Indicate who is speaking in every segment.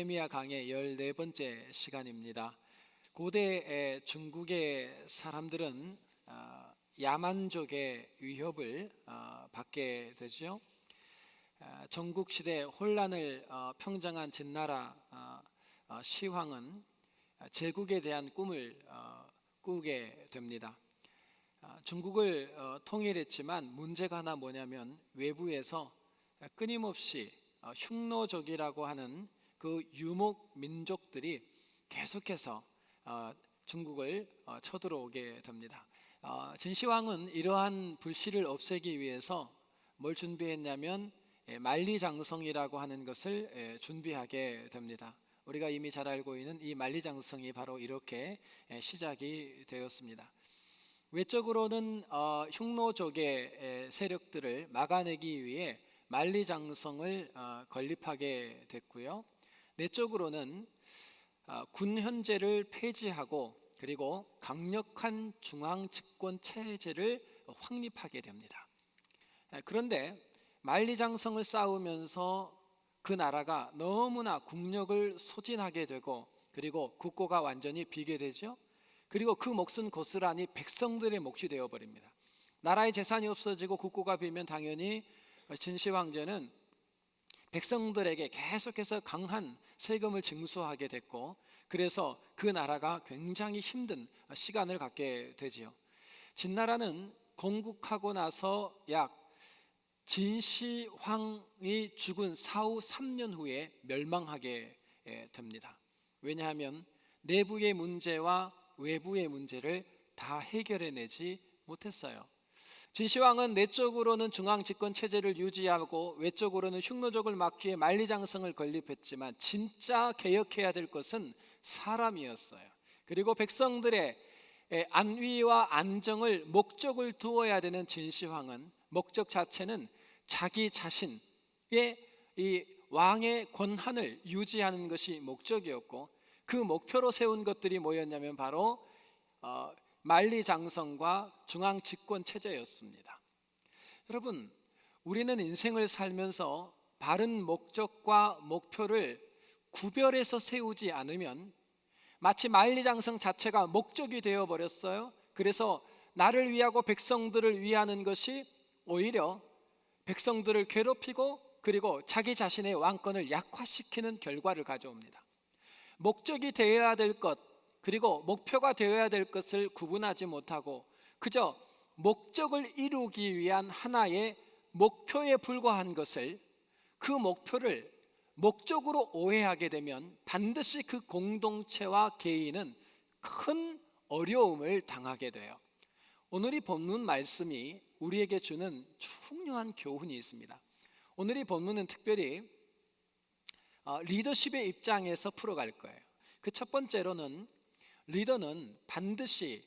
Speaker 1: 느헤미야 강의 14번째 시간입니다. 고대 중국의 사람들은 야만족의 위협을 받게 되죠. 전국시대 혼란을 평정한 진나라 시황은 제국에 대한 꿈을 꾸게 됩니다. 중국을 통일했지만 문제가 하나 뭐냐면 외부에서 끊임없이 흉노족이라고 하는 그 유목 민족들이 계속해서 중국을 쳐들어오게 됩니다. 진시황은 이러한 불씨를 없애기 위해서 뭘 준비했냐면 만리장성이라고 하는 것을 준비하게 됩니다. 우리가 이미 잘 알고 있는 이 만리장성이 바로 이렇게 시작이 되었습니다. 외적으로는 흉노족의 세력들을 막아내기 위해 만리장성을 건립하게 됐고요. 내적으로는 군 현제를 폐지하고 그리고 강력한 중앙 집권 체제를 확립하게 됩니다. 그런데 만리장성을 쌓으면서 그 나라가 너무나 국력을 소진하게 되고 그리고 국고가 완전히 비게 되죠. 그리고 그 몫은 고스란히 백성들의 몫이 되어버립니다. 나라의 재산이 없어지고 국고가 비면 당연히 진시 황제는 백성들에게 계속해서 강한 세금을 징수하게 됐고 그래서 그 나라가 굉장히 힘든 시간을 갖게 되지요. 진나라는 건국하고 나서 약 진시황이 죽은 사후 3년 후에 멸망하게 됩니다. 왜냐하면 내부의 문제와 외부의 문제를 다 해결해내지 못했어요. 진시황은 내적으로는 중앙 집권 체제를 유지하고 외적으로는 흉노족을 막기 위해 만리장성을 건립했지만 진짜 개혁해야 될 것은 사람이었어요. 그리고 백성들의 안위와 안정을 목적을 두어야 되는 진시황은 목적 자체는 자기 자신의 이 왕의 권한을 유지하는 것이 목적이었고 그 목표로 세운 것들이 뭐였냐면 바로 만리장성과 중앙 집권 체제였습니다. 여러분, 우리는 인생을 살면서 바른 목적과 목표를 구별해서 세우지 않으면 마치 만리장성 자체가 목적이 되어버렸어요. 그래서 나를 위하고 백성들을 위하는 것이 오히려 백성들을 괴롭히고 그리고 자기 자신의 왕권을 약화시키는 결과를 가져옵니다. 목적이 되어야 될 것 그리고 목표가 되어야 될 것을 구분하지 못하고 그저 목적을 이루기 위한 하나의 목표에 불과한 것을 그 목표를 목적으로 오해하게 되면 반드시 그 공동체와 개인은 큰 어려움을 당하게 돼요. 오늘 이 본문 말씀이 우리에게 주는 중요한 교훈이 있습니다. 오늘 이 본문은 특별히 리더십의 입장에서 풀어갈 거예요. 그 첫 번째로는 리더는 반드시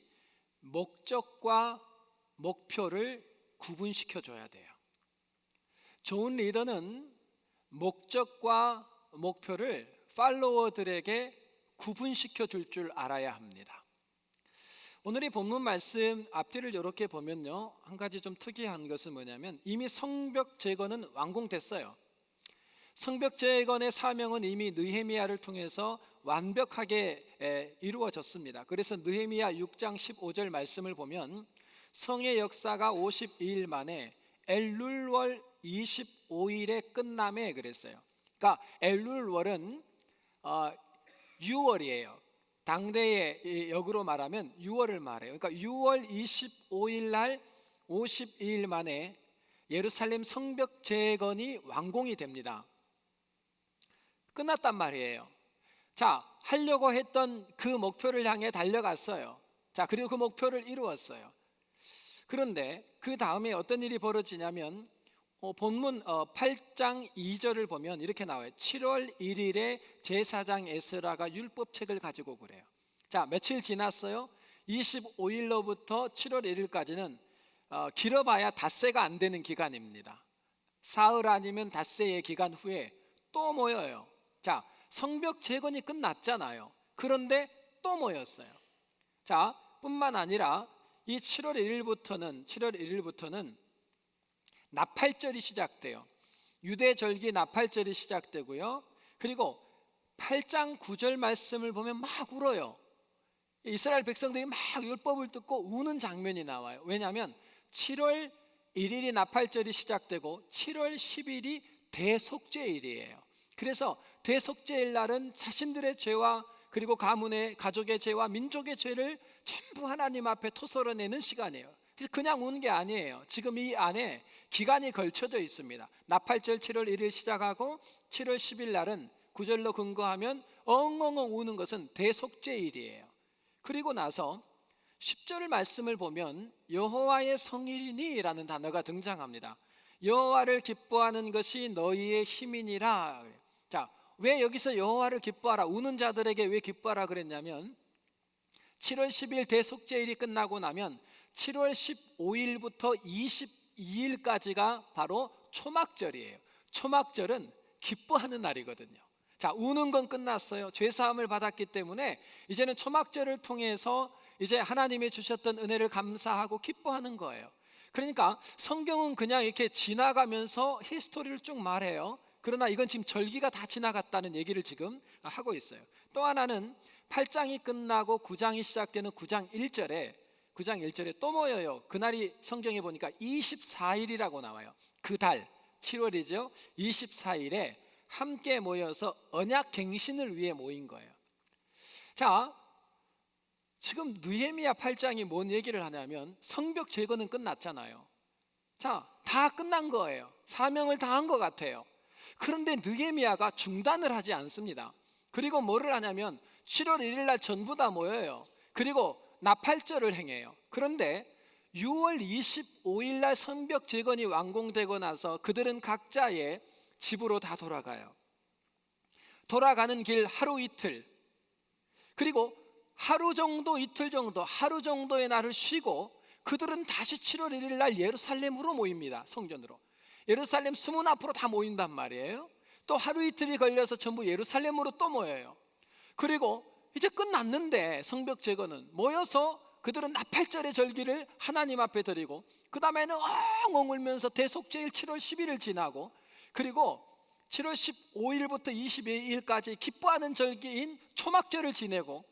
Speaker 1: 목적과 목표를 구분시켜 줘야 돼요. 좋은 리더는 목적과 목표를 팔로워들에게 구분시켜 줄 줄 알아야 합니다. 오늘 이 본문 말씀 앞뒤를 이렇게 보면요, 한 가지 좀 특이한 것은 뭐냐면 이미 성벽 재건은 완공됐어요. 성벽 재건의 사명은 이미 느헤미야를 통해서 완벽하게 이루어졌습니다. 그래서 느헤미야 6장 15절 말씀을 보면 성의 역사가 52일 만에 엘룰월 25일에 끝남에 그랬어요. 그러니까 엘룰월은 6월이에요. 당대의 역으로 말하면 6월을 말해요. 그러니까 6월 25일 날 52일 만에 예루살렘 성벽 재건이 완공이 됩니다. 끝났단 말이에요. 자, 하려고 했던 그 목표를 향해 달려갔어요. 자, 그리고 그 목표를 이루었어요. 그런데 그 다음에 어떤 일이 벌어지냐면 본문 8장 2절을 보면 이렇게 나와요. 7월 1일에 제사장 에스라가 율법책을 가지고 그래요. 자, 며칠 지났어요. 25일로부터 7월 1일까지는 길어봐야 닷새가 안 되는 기간입니다. 사흘 아니면 닷새의 기간 후에 또 모여요. 자, 성벽 재건이 끝났잖아요. 그런데 또 모였어요. 자, 뿐만 아니라 이 7월 1일부터는 나팔절이 시작돼요. 유대절기 나팔절이 시작되고요. 그리고 8장 9절 말씀을 보면 막 울어요. 이스라엘 백성들이 막 율법을 듣고 우는 장면이 나와요. 왜냐하면 7월 1일이 나팔절이 시작되고 7월 10일이 대속죄일이에요. 그래서 대속죄일 날은 자신들의 죄와 그리고 가문의 가족의 죄와 민족의 죄를 전부 하나님 앞에 토설어내는 시간이에요. 그래서 그냥 우는 게 아니에요. 지금 이 안에 기간이 걸쳐져 있습니다. 나팔절 7월 1일 시작하고 7월 10일 날은 9절로 근거하면 엉엉엉 우는 것은 대속죄일이에요. 그리고 나서 10절 말씀을 보면 여호와의 성일이니 라는 단어가 등장합니다. 여호와를 기뻐하는 것이 너희의 힘이니라. 자, 왜 여기서 여호와를 기뻐하라, 우는 자들에게 왜 기뻐하라 그랬냐면 7월 10일 대속죄일이 끝나고 나면 7월 15일부터 22일까지가 바로 초막절이에요. 초막절은 기뻐하는 날이거든요. 자, 우는 건 끝났어요. 죄사함을 받았기 때문에 이제는 초막절을 통해서 이제 하나님이 주셨던 은혜를 감사하고 기뻐하는 거예요. 그러니까 성경은 그냥 이렇게 지나가면서 히스토리를 쭉 말해요. 그러나 이건 지금 절기가 다 지나갔다는 얘기를 지금 하고 있어요. 또 하나는 8장이 끝나고 9장이 시작되는 9장 1절에 또 모여요. 그날이 성경에 보니까 24일이라고 나와요. 그 달 7월이죠. 24일에 함께 모여서 언약 갱신을 위해 모인 거예요. 자, 지금 느헤미야 8장이 뭔 얘기를 하냐면 성벽 제거는 끝났잖아요. 자, 다 끝난 거예요. 사명을 다 한 것 같아요. 그런데 느헤미야가 중단을 하지 않습니다. 그리고 뭐를 하냐면 7월 1일 날 전부 다 모여요. 그리고 나팔절을 행해요. 그런데 6월 25일 날 성벽 재건이 완공되고 나서 그들은 각자의 집으로 다 돌아가요. 돌아가는 길 하루 이틀, 그리고 하루 정도 이틀 정도 하루 정도의 날을 쉬고 그들은 다시 7월 1일 날 예루살렘으로 모입니다. 성전으로 예루살렘 수문 앞으로 다 모인단 말이에요. 또 하루 이틀이 걸려서 전부 예루살렘으로 또 모여요. 그리고 이제 끝났는데 성벽 제거는 모여서 그들은 나팔절의 절기를 하나님 앞에 드리고 그 다음에는 엉엉 울면서 대속죄일 7월 10일을 지나고 그리고 7월 15일부터 22일까지 기뻐하는 절기인 초막절을 지내고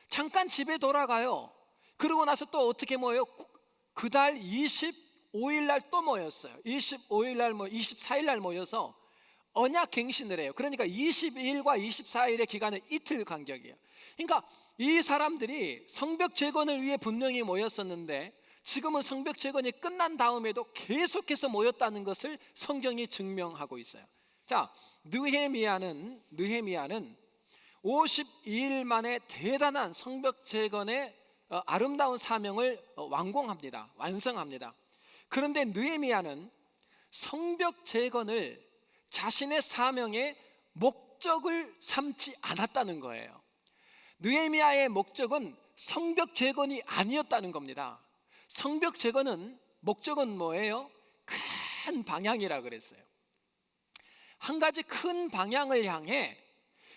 Speaker 1: 잠깐 집에 돌아가요. 그러고 나서 또 어떻게 모여요? 그달 25일 날 또 모였어요. 25일 날 24일 날 모여서 언약 갱신을 해요. 그러니까 22일과 24일의 기간은 이틀 간격이에요. 그러니까 이 사람들이 성벽 재건을 위해 분명히 모였었는데 지금은 성벽 재건이 끝난 다음에도 계속해서 모였다는 것을 성경이 증명하고 있어요. 자, 느헤미야는 52일 만에 대단한 성벽 재건의 아름다운 사명을 완성합니다. 그런데 느헤미야는 성벽 재건을 자신의 사명의 목적을 삼지 않았다는 거예요. 느헤미야의 목적은 성벽 재건이 아니었다는 겁니다. 성벽 재건은 목적은 뭐예요? 큰 방향이라 그랬어요. 한 가지 큰 방향을 향해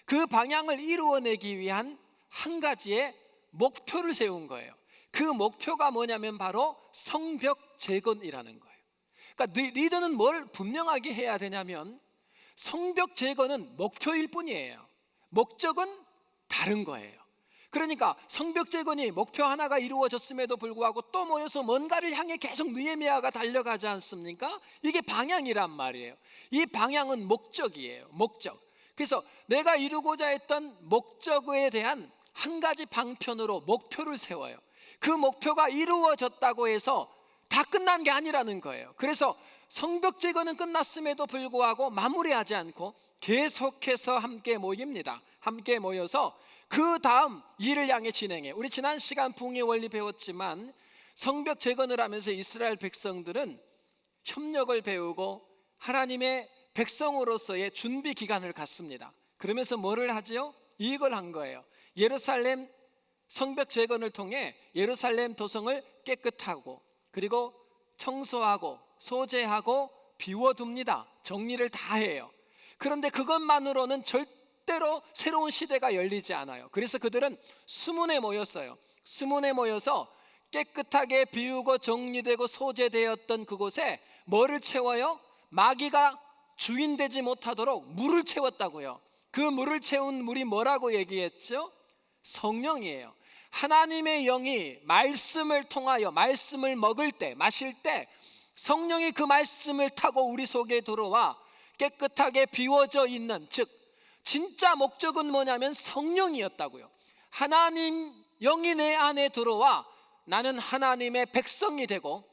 Speaker 1: 그 방향을 이루어내기 위한 한 가지의 목표를 세운 거예요. 그 목표가 뭐냐면 바로 성벽 재건이라는 거예요. 그러니까 리더는 뭘 분명하게 해야 되냐면 성벽 재건은 목표일 뿐이에요. 목적은 다른 거예요. 그러니까 성벽 재건이 목표 하나가 이루어졌음에도 불구하고 또 모여서 뭔가를 향해 계속 느헤미야가 달려가지 않습니까? 이게 방향이란 말이에요. 이 방향은 목적이에요. 목적. 그래서 내가 이루고자 했던 목적에 대한 한 가지 방편으로 목표를 세워요. 그 목표가 이루어졌다고 해서 다 끝난 게 아니라는 거예요. 그래서 성벽 재건은 끝났음에도 불구하고 마무리하지 않고 계속해서 함께 모입니다. 함께 모여서 그 다음 일을 향해 진행해. 우리 지난 시간 부흥의 원리 배웠지만 성벽 재건을 하면서 이스라엘 백성들은 협력을 배우고 하나님의 백성으로서의 준비 기간을 갖습니다. 그러면서 뭐를 하지요? 이걸 한 거예요. 예루살렘 성벽 재건을 통해 예루살렘 도성을 깨끗하고 그리고 청소하고 소재하고 비워둡니다. 정리를 다 해요. 그런데 그것만으로는 절대로 새로운 시대가 열리지 않아요. 그래서 그들은 수문에 모였어요. 수문에 모여서 깨끗하게 비우고 정리되고 소재되었던 그곳에 뭐를 채워요? 마귀가 주인되지 못하도록 물을 채웠다고요. 그 물을 채운 물이 뭐라고 얘기했죠? 성령이에요. 하나님의 영이 말씀을 통하여 말씀을 먹을 때, 마실 때 성령이 그 말씀을 타고 우리 속에 들어와 깨끗하게 비워져 있는, 즉 진짜 목적은 뭐냐면 성령이었다고요. 하나님 영이 내 안에 들어와 나는 하나님의 백성이 되고,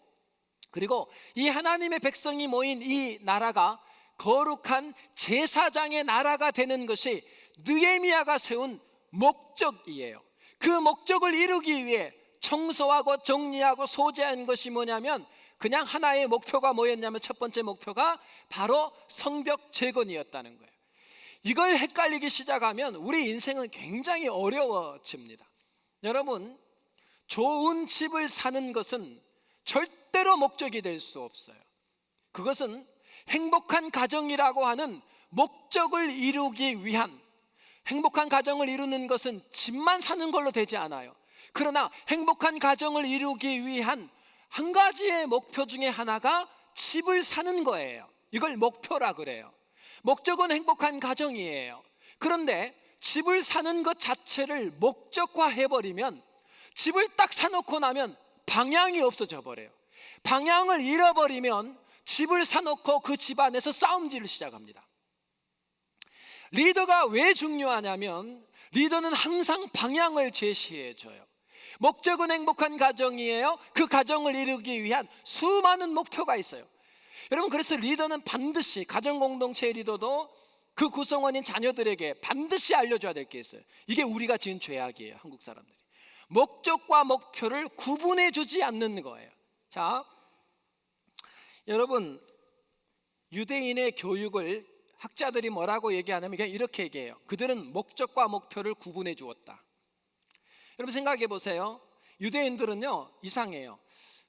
Speaker 1: 그리고 이 하나님의 백성이 모인 이 나라가 거룩한 제사장의 나라가 되는 것이 느헤미야가 세운 목적이에요. 그 목적을 이루기 위해 청소하고 정리하고 소재한 것이 뭐냐면 그냥 하나의 목표가 뭐였냐면 첫 번째 목표가 바로 성벽 재건이었다는 거예요. 이걸 헷갈리기 시작하면 우리 인생은 굉장히 어려워집니다. 여러분, 좋은 집을 사는 것은 절대로 목적이 될 수 없어요. 그것은 행복한 가정이라고 하는 목적을 이루기 위한, 행복한 가정을 이루는 것은 집만 사는 걸로 되지 않아요. 그러나 행복한 가정을 이루기 위한 한 가지의 목표 중에 하나가 집을 사는 거예요. 이걸 목표라 그래요. 목적은 행복한 가정이에요. 그런데 집을 사는 것 자체를 목적화해버리면, 집을 딱 사놓고 나면 방향이 없어져 버려요. 방향을 잃어버리면 집을 사놓고 그 집 안에서 싸움질을 시작합니다. 리더가 왜 중요하냐면 리더는 항상 방향을 제시해줘요. 목적은 행복한 가정이에요. 그 가정을 이루기 위한 수많은 목표가 있어요. 여러분, 그래서 리더는 반드시, 가정 공동체의 리더도 그 구성원인 자녀들에게 반드시 알려줘야 될 게 있어요. 이게 우리가 지은 죄악이에요. 한국 사람들이 목적과 목표를 구분해 주지 않는 거예요. 자, 여러분, 유대인의 교육을 학자들이 뭐라고 얘기하냐면 그냥 이렇게 얘기해요. 그들은 목적과 목표를 구분해 주었다. 여러분 생각해 보세요. 유대인들은요 이상해요.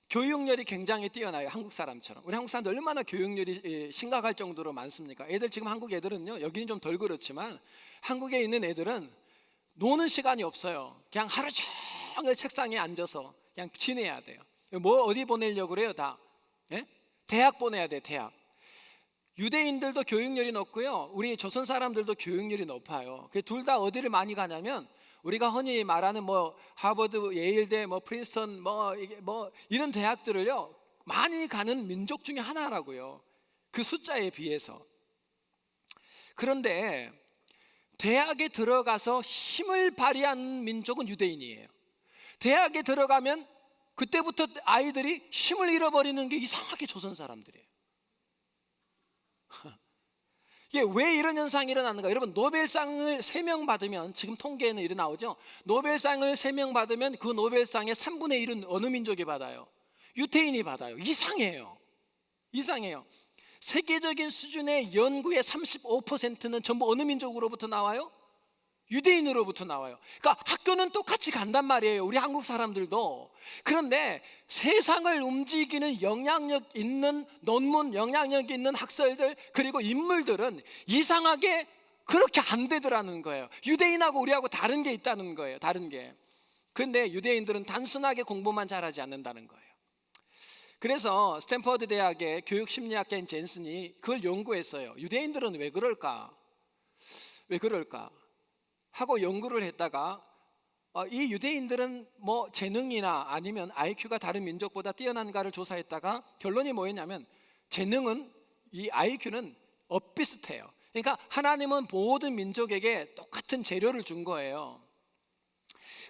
Speaker 1: 교육열이 굉장히 뛰어나요. 한국 사람처럼. 우리 한국 사람들 얼마나 교육열이 심각할 정도로 많습니까? 애들 지금 한국 애들은요, 여기는 좀 덜 그렇지만 한국에 있는 애들은 노는 시간이 없어요. 그냥 하루 종일 책상에 앉아서 그냥 지내야 돼요. 뭐 어디 보내려고 그래요? 다 예? 대학 보내야 돼. 대학. 유대인들도 교육열이 높고요, 우리 조선 사람들도 교육열이 높아요. 둘 다 어디를 많이 가냐면 우리가 흔히 말하는 뭐 하버드, 예일대, 뭐 프린스턴, 뭐 이런 대학들을요 많이 가는 민족 중에 하나라고요. 그 숫자에 비해서. 그런데 대학에 들어가서 힘을 발휘하는 민족은 유대인이에요. 대학에 들어가면 그때부터 아이들이 힘을 잃어버리는 게 이상하게 조선 사람들이에요. 이게 왜 이런 현상이 일어나는가? 여러분, 노벨상을 3명 받으면, 지금 통계에는 이렇게 나오죠. 노벨상을 3명 받으면 그 노벨상의 3분의 1은 어느 민족이 받아요? 유태인이 받아요. 이상해요. 세계적인 수준의 연구의 35%는 전부 어느 민족으로부터 나와요? 유대인으로부터 나와요. 그러니까 학교는 똑같이 간단 말이에요. 우리 한국 사람들도. 그런데 세상을 움직이는 영향력 있는 논문, 영향력 있는 학설들, 그리고 인물들은 이상하게 그렇게 안 되더라는 거예요. 유대인하고 우리하고 다른 게 있다는 거예요. 다른 게. 그런데 유대인들은 단순하게 공부만 잘하지 않는다는 거예요. 그래서 스탠퍼드 대학의 교육심리학자인 젠슨이 그걸 연구했어요. 유대인들은 왜 그럴까 하고 연구를 했다가 이 유대인들은 뭐 재능이나 아니면 IQ가 다른 민족보다 뛰어난가를 조사했다가 결론이 뭐였냐면 재능은, 이 IQ는 엇비슷해요. 그러니까 하나님은 모든 민족에게 똑같은 재료를 준 거예요.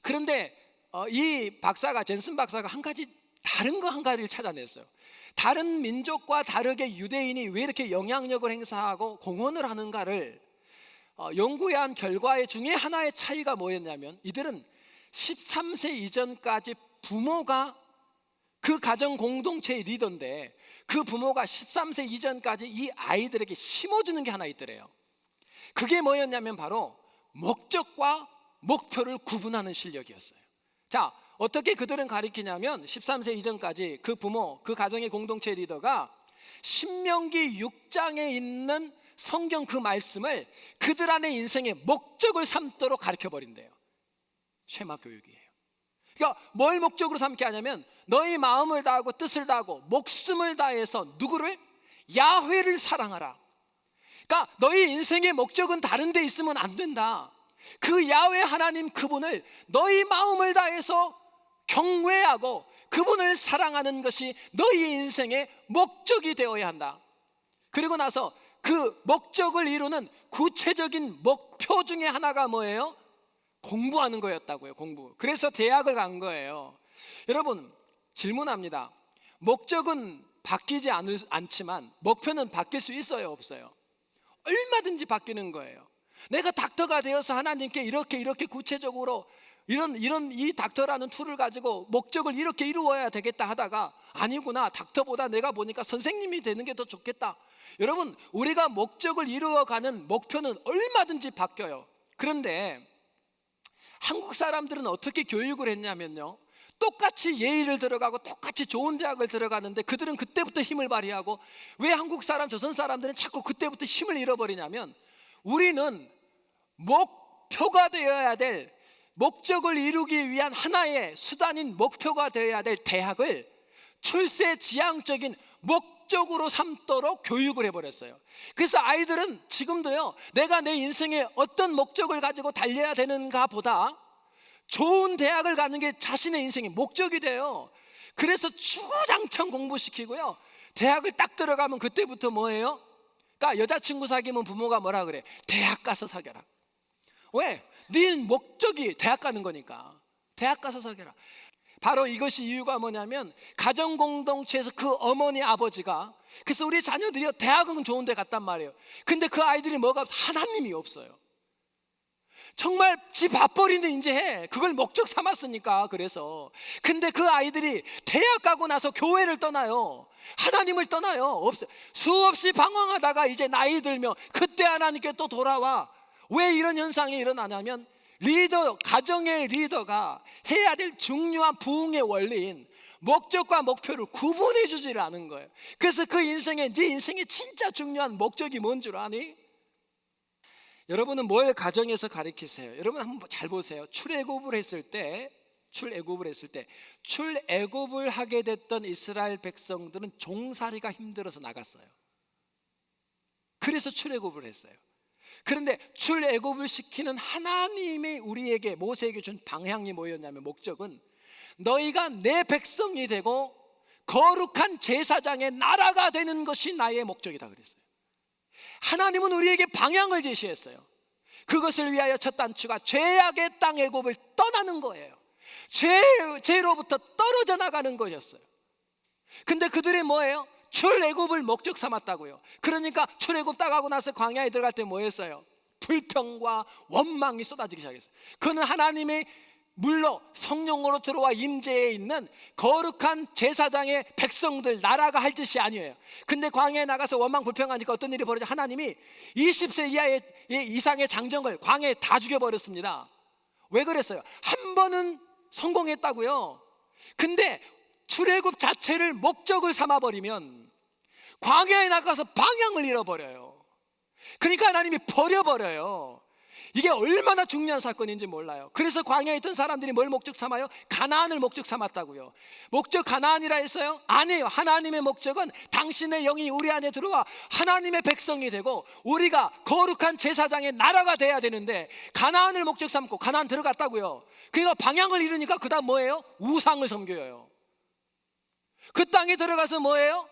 Speaker 1: 그런데 이 박사가, 젠슨 박사가 다른 거 한 가지를 찾아냈어요. 다른 민족과 다르게 유대인이 왜 이렇게 영향력을 행사하고 공헌을 하는가를 연구한 결과 중에 하나의 차이가 뭐였냐면, 이들은 13세 이전까지 부모가 그 가정 공동체의 리더인데 그 부모가 13세 이전까지 이 아이들에게 심어주는 게 하나 있더래요. 그게 뭐였냐면 바로 목적과 목표를 구분하는 실력이었어요. 자, 어떻게 그들은 가르치냐면 13세 이전까지 그 부모, 그 가정의 공동체 리더가 신명기 6장에 있는 성경 그 말씀을 그들 안의 인생의 목적을 삼도록 가르쳐버린대요. 쉐마 교육이에요. 그러니까 뭘 목적으로 삼게 하냐면 너희 마음을 다하고 뜻을 다하고 목숨을 다해서 누구를? 야훼를 사랑하라. 그러니까 너희 인생의 목적은 다른 데 있으면 안 된다. 그 야훼 하나님 그분을 너희 마음을 다해서 경외하고 그분을 사랑하는 것이 너희 인생의 목적이 되어야 한다. 그리고 나서 그 목적을 이루는 구체적인 목표 중에 하나가 뭐예요? 공부하는 거였다고요. 공부. 그래서 대학을 간 거예요. 여러분, 질문합니다. 목적은 바뀌지 않지만 목표는 바뀔 수 있어요, 없어요? 얼마든지 바뀌는 거예요. 내가 닥터가 되어서 하나님께 이렇게 구체적으로 이런 이 닥터라는 툴을 가지고 목적을 이렇게 이루어야 되겠다 하다가 아니구나, 닥터보다 내가 보니까 선생님이 되는 게 더 좋겠다. 여러분, 우리가 목적을 이루어가는 목표는 얼마든지 바뀌어요. 그런데 한국 사람들은 어떻게 교육을 했냐면요, 똑같이 예의를 들어가고 똑같이 좋은 대학을 들어가는데 그들은 그때부터 힘을 발휘하고, 왜 한국 사람, 조선 사람들은 자꾸 그때부터 힘을 잃어버리냐면, 우리는 목표가 되어야 될, 목적을 이루기 위한 하나의 수단인 목표가 되어야 될 대학을 출세지향적인 목적으로 삼도록 교육을 해버렸어요. 그래서 아이들은 지금도요, 내가 내 인생에 어떤 목적을 가지고 달려야 되는가 보다 좋은 대학을 가는 게 자신의 인생의 목적이 돼요. 그래서 주구장창 공부시키고요, 대학을 딱 들어가면 그때부터 뭐예요? 그러니까 여자친구 사귀면 부모가 뭐라 그래? 대학 가서 사귀라. 왜? 네 목적이 대학 가는 거니까 대학 가서 사귀라. 바로 이것이 이유가 뭐냐면, 가정공동체에서 그 어머니 아버지가, 그래서 우리 자녀들이 대학은 좋은 데 갔단 말이에요. 근데 그 아이들이 뭐가 없어? 하나님이 없어요. 정말 지 밥벌이는 이제 해. 그걸 목적 삼았으니까. 그래서 근데 그 아이들이 대학 가고 나서 교회를 떠나요. 하나님을 떠나요. 없어요. 수없이 방황하다가 이제 나이 들면 그때 하나님께 또 돌아와. 왜 이런 현상이 일어나냐면, 리더, 가정의 리더가 해야 될 중요한 부흥의 원리인 목적과 목표를 구분해 주지를 않은 거예요. 그래서 그 인생에, 네 인생의 진짜 중요한 목적이 뭔 줄 아니? 여러분은 뭘 가정에서 가르치세요? 여러분 한번 잘 보세요. 출애굽을 했을 때 출애굽을 하게 됐던 이스라엘 백성들은 종살이가 힘들어서 나갔어요. 그래서 출애굽을 했어요. 그런데 출애굽을 시키는 하나님이 우리에게, 모세에게 준 방향이 뭐였냐면, 목적은 너희가 내 백성이 되고 거룩한 제사장의 나라가 되는 것이 나의 목적이다 그랬어요. 하나님은 우리에게 방향을 제시했어요. 그것을 위하여 첫 단추가 죄악의 땅 애굽을 떠나는 거예요. 죄로부터 떨어져 나가는 것이었어요. 근데 그들이 뭐예요? 출애굽을 목적 삼았다고요. 그러니까 출애굽 딱 하고 나서 광야에 들어갈 때 뭐 했어요? 불평과 원망이 쏟아지기 시작했어요. 그는 하나님의 물로 성령으로 들어와 임재해 있는 거룩한 제사장의 백성들, 나라가 할 짓이 아니에요. 근데 광야에 나가서 원망 불평하니까 어떤 일이 벌어져? 하나님이 20세 이하의 이상의 장정을 광야에 다 죽여버렸습니다. 왜 그랬어요? 한 번은 성공했다고요. 근데 출애굽 자체를 목적을 삼아버리면 광야에 나가서 방향을 잃어버려요. 그러니까 하나님이 버려버려요. 이게 얼마나 중요한 사건인지 몰라요. 그래서 광야에 있던 사람들이 뭘 목적 삼아요? 가나안을 목적 삼았다고요. 목적 가나안이라 했어요? 아니에요. 하나님의 목적은 당신의 영이 우리 안에 들어와 하나님의 백성이 되고 우리가 거룩한 제사장의 나라가 돼야 되는데, 가나안을 목적 삼고 가나안 들어갔다고요. 그러니까 방향을 잃으니까 그 다음 뭐예요? 우상을 섬겨요. 그 땅에 들어가서 뭐예요?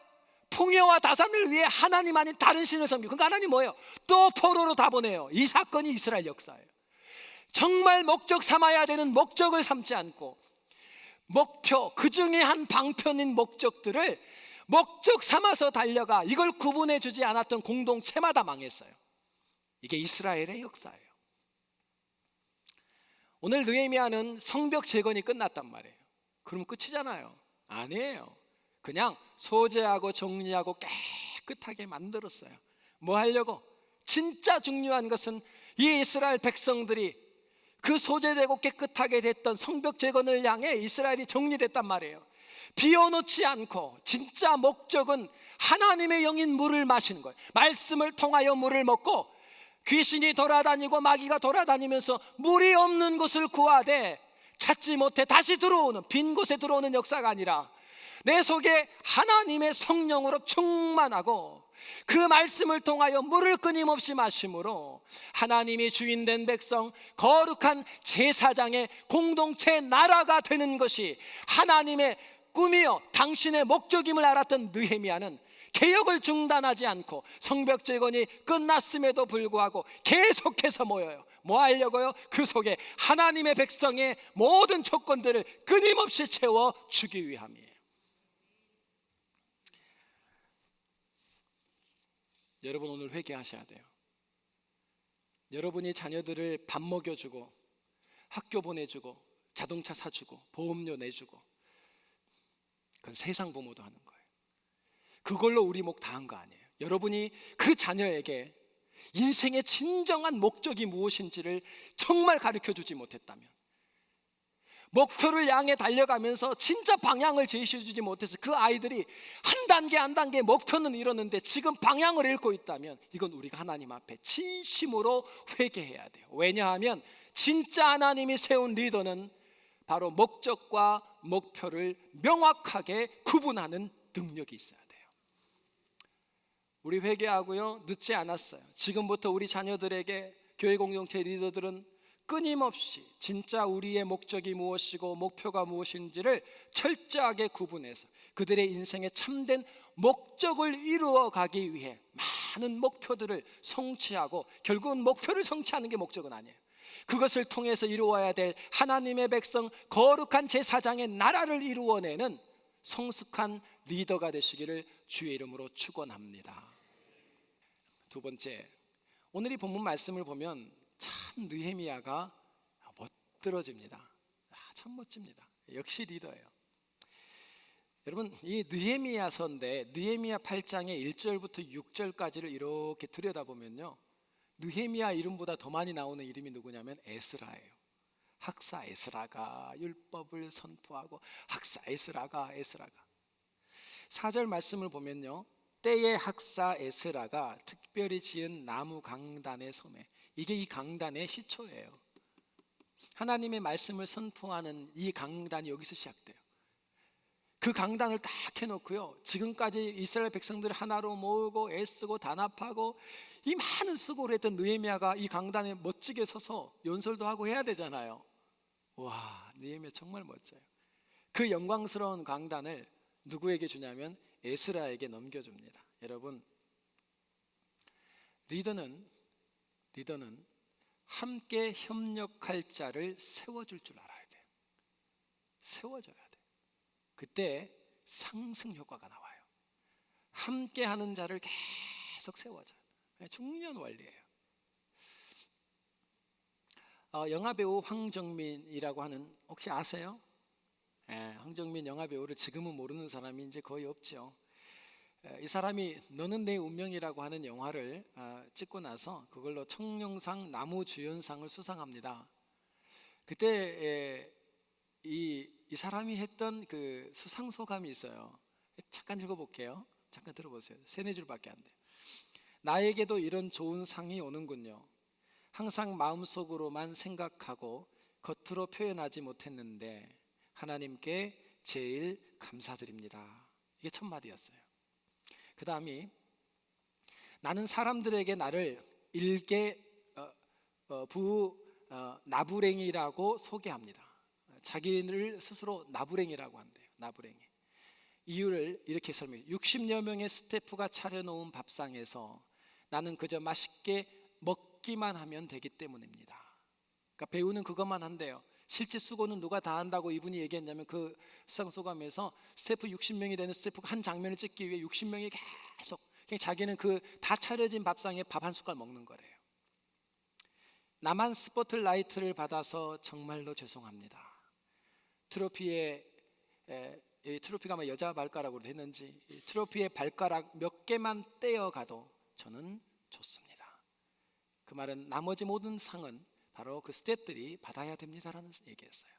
Speaker 1: 풍요와 다산을 위해 하나님 아닌 다른 신을 섬기고, 그러니까 하나님 뭐예요? 또 포로로 다 보내요. 이 사건이 이스라엘 역사예요. 정말 목적 삼아야 되는 목적을 삼지 않고, 목표, 그 중에 한 방편인 목적들을 목적 삼아서 달려가 이걸 구분해 주지 않았던 공동체마다 망했어요. 이게 이스라엘의 역사예요. 오늘 느헤미야는 성벽 재건이 끝났단 말이에요. 그럼 끝이잖아요. 아니에요. 그냥 소재하고 정리하고 깨끗하게 만들었어요. 뭐 하려고? 진짜 중요한 것은 이 이스라엘 백성들이 그 소재되고 깨끗하게 됐던 성벽 재건을 향해 이스라엘이 정리됐단 말이에요. 비워놓지 않고, 진짜 목적은 하나님의 영인 물을 마시는 거예요. 말씀을 통하여 물을 먹고, 귀신이 돌아다니고 마귀가 돌아다니면서 물이 없는 곳을 구하되 찾지 못해 다시 들어오는, 빈 곳에 들어오는 역사가 아니라 내 속에 하나님의 성령으로 충만하고 그 말씀을 통하여 물을 끊임없이 마심으로 하나님이 주인된 백성, 거룩한 제사장의 공동체 나라가 되는 것이 하나님의 꿈이요 당신의 목적임을 알았던 느헤미야는 개혁을 중단하지 않고 성벽 재건이 끝났음에도 불구하고 계속해서 모여요. 뭐 하려고요? 그 속에 하나님의 백성의 모든 조건들을 끊임없이 채워주기 위함이에요. 여러분 오늘 회개하셔야 돼요. 여러분이 자녀들을 밥 먹여주고 학교 보내주고 자동차 사주고 보험료 내주고 그건 세상 부모도 하는 거예요. 그걸로 우리 목 다 한 거 아니에요. 여러분이 그 자녀에게 인생의 진정한 목적이 무엇인지를 정말 가르쳐주지 못했다면, 목표를 향해 달려가면서 진짜 방향을 제시해주지 못해서 그 아이들이 한 단계 한 단계 목표는 이뤘는데 지금 방향을 잃고 있다면 이건 우리가 하나님 앞에 진심으로 회개해야 돼요. 왜냐하면 진짜 하나님이 세운 리더는 바로 목적과 목표를 명확하게 구분하는 능력이 있어야 돼요. 우리 회개하고요, 늦지 않았어요. 지금부터 우리 자녀들에게 교회 공동체 리더들은 끊임없이 진짜 우리의 목적이 무엇이고 목표가 무엇인지를 철저하게 구분해서 그들의 인생에 참된 목적을 이루어가기 위해 많은 목표들을 성취하고, 결국은 목표를 성취하는 게 목적은 아니에요. 그것을 통해서 이루어야 될 하나님의 백성, 거룩한 제사장의 나라를 이루어내는 성숙한 리더가 되시기를 주의 이름으로 축원합니다. 두 번째, 오늘 이 본문 말씀을 보면 참 느헤미야가 멋들어집니다. 참 멋집니다. 역시 리더예요. 여러분, 이 느헤미야서인데 느헤미야 8장의 1절부터 6절까지를 이렇게 들여다보면요, 느헤미야 이름보다 더 많이 나오는 이름이 누구냐면 에스라예요. 학사 에스라가 율법을 선포하고, 학사 에스라가 4절 말씀을 보면요, 때의 학사 에스라가 특별히 지은 나무 강단의 섬에, 이게 이 강단의 시초예요. 하나님의 말씀을 선포하는 이 강단이 여기서 시작돼요. 그 강단을 딱 해놓고요, 지금까지 이스라엘 백성들을 하나로 모으고 애쓰고 단합하고 이 많은 수고를 했던 느헤미야가 이 강단에 멋지게 서서 연설도 하고 해야 되잖아요. 와, 느헤미야 정말 멋져요. 그 영광스러운 강단을 누구에게 주냐면 에스라에게 넘겨줍니다. 여러분, 리더는 함께 협력할 자를 세워줄 줄 알아야 돼요. 세워줘야 돼요. 그때 상승 효과가 나와요. 함께 하는 자를 계속 세워줘요. 중요한 원리예요. 영화배우 황정민이라고 하는, 혹시 아세요? 황정민 영화배우를 지금은 모르는 사람이 이제 거의 없죠. 이 사람이 너는 내 운명이라고 하는 영화를 찍고 나서 그걸로 청룡상 나무주연상을 수상합니다. 그때 이 사람이 했던 그 수상 소감이 있어요. 잠깐 읽어볼게요. 잠깐 들어보세요. 3-4줄밖에 안 돼요. 나에게도 이런 좋은 상이 오는군요. 항상 마음속으로만 생각하고 겉으로 표현하지 못했는데 하나님께 제일 감사드립니다. 이게 첫 마디였어요. 그 다음이, 나는 사람들에게 나를 일개 나부랭이라고 소개합니다. 자기를 스스로 나부랭이라고 한대요. 나부랭이. 이유를 이렇게 설명해요. 60여 명의 스태프가 차려놓은 밥상에서 나는 그저 맛있게 먹기만 하면 되기 때문입니다. 그러니까 배우는 그것만 한대요. 실제 수고는 누가 다 한다고 이분이 얘기했냐면, 그 수상소감에서 스태프 60명이 되는 스태프가 한 장면을 찍기 위해 60명이 계속, 그냥 자기는 그 다 차려진 밥상에 밥 한 숟갈 먹는 거래요. 나만 스포트라이트를 받아서 정말로 죄송합니다. 트로피가 아마 여자 발가락으로 했는지 트로피의 발가락 몇 개만 떼어가도 저는 좋습니다. 그 말은 나머지 모든 상은 바로 그 스태프들이 받아야 됩니다라는 얘기였어요.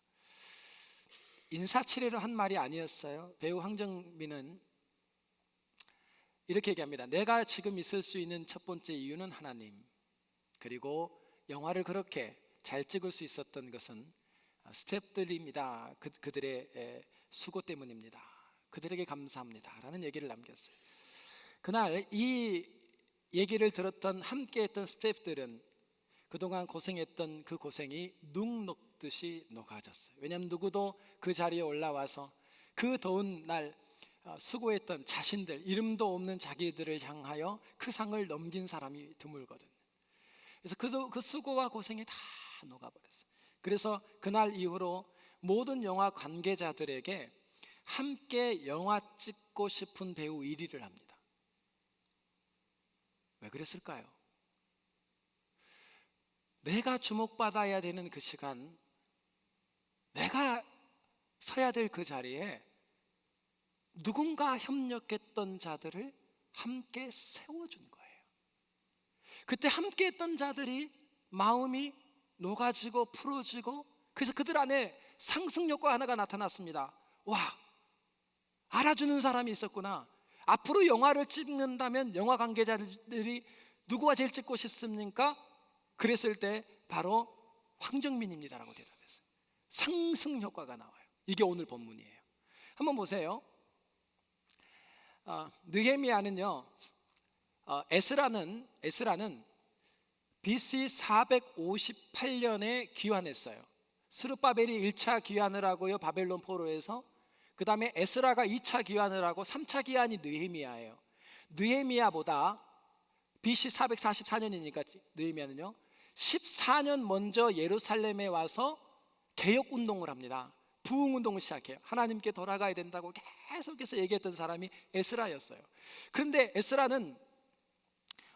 Speaker 1: 인사치레로 한 말이 아니었어요. 배우 황정민은 이렇게 얘기합니다. 내가 지금 있을 수 있는 첫 번째 이유는 하나님, 그리고 영화를 그렇게 잘 찍을 수 있었던 것은 스태프들입니다. 그들의 수고 때문입니다. 그들에게 감사합니다 라는 얘기를 남겼어요. 그날 이 얘기를 들었던 함께했던 스태프들은 그동안 고생했던 그 고생이 눅 녹듯이 녹아졌어요. 왜냐하면 누구도 그 자리에 올라와서 그 더운 날 수고했던 자신들, 이름도 없는 자기들을 향하여 그 상을 넘긴 사람이 드물거든요. 그래서 그 수고와 고생이 다 녹아버렸어요. 그래서 그날 이후로 모든 영화 관계자들에게 함께 영화 찍고 싶은 배우 1위를 합니다. 왜 그랬을까요? 내가 주목받아야 되는 그 시간, 내가 서야 될 그 자리에 누군가 협력했던 자들을 함께 세워준 거예요. 그때 함께 했던 자들이 마음이 녹아지고 풀어지고, 그래서 그들 안에 상승효과 하나가 나타났습니다. 와, 알아주는 사람이 있었구나. 앞으로 영화를 찍는다면 영화 관계자들이 누구와 제일 찍고 싶습니까? 그랬을 때 바로 황정민입니다라고 대답했어요. 상승효과가 나와요. 이게 오늘 본문이에요. 한번 보세요. 느헤미야는요, 에스라는 BC 458년에 귀환했어요. 스룹바벨이 1차 귀환을 하고요, 바벨론 포로에서. 그 다음에 에스라가 2차 귀환을 하고 3차 귀환이 느헤미야예요. 느헤미야보다 BC 444년이니까 느헤미야는요 14년 먼저 예루살렘에 와서 개혁운동을 합니다. 부흥운동을 시작해요. 하나님께 돌아가야 된다고 계속해서 얘기했던 사람이 에스라였어요. 그런데 에스라는